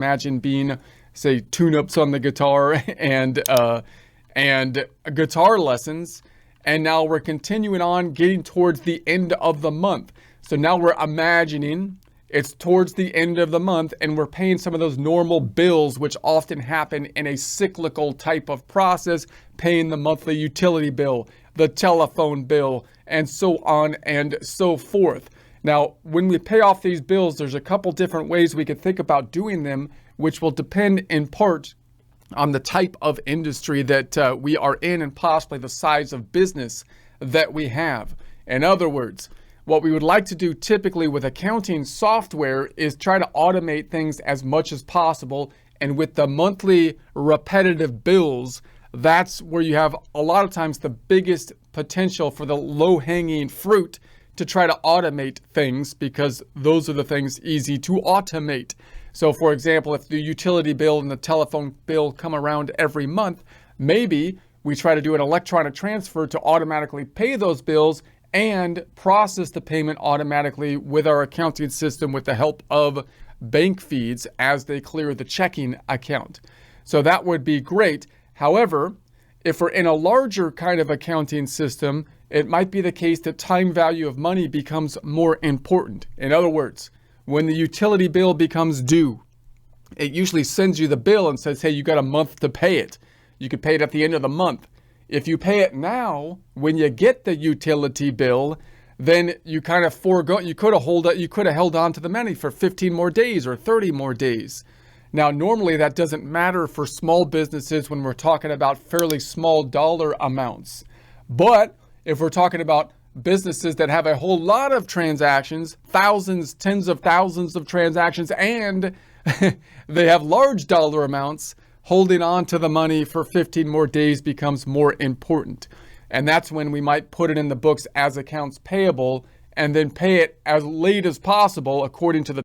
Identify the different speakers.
Speaker 1: Imagine being, say, tune-ups on the guitar and guitar lessons. And now we're continuing on getting towards the end of the month. So now we're imagining it's towards the end of the month and we're paying some of those normal bills, which often happen in a cyclical type of process, paying the monthly utility bill, the telephone bill, and so on and so forth. Now, when we pay off these bills, there's a couple different ways we could think about doing them, which will depend in part on the type of industry that we are in and possibly the size of business that we have. In other words, what we would like to do typically with accounting software is try to automate things as much as possible. And with the monthly repetitive bills, that's where you have a lot of times the biggest potential for the low-hanging fruit to try to automate things, because those are the things easy to automate. So for example, if the utility bill and the telephone bill come around every month, maybe we try to do an electronic transfer to automatically pay those bills and process the payment automatically with our accounting system with the help of bank feeds as they clear the checking account. So that would be great. However, if we're in a larger kind of accounting system, it might be the case that time value of money becomes more important. In other words, when the utility bill becomes due, it usually sends you the bill and says, hey, you got a month to pay it. You could pay it at the end of the month. If you pay it now, when you get the utility bill, then you kind of you could have held on to the money for 15 more days or 30 more days. Now, normally that doesn't matter for small businesses when we're talking about fairly small dollar amounts. But if we're talking about businesses that have a whole lot of transactions, thousands, tens of thousands of transactions, and they have large dollar amounts, holding on to the money for 15 more days becomes more important. And that's when we might put it in the books as accounts payable and then pay it as late as possible according to the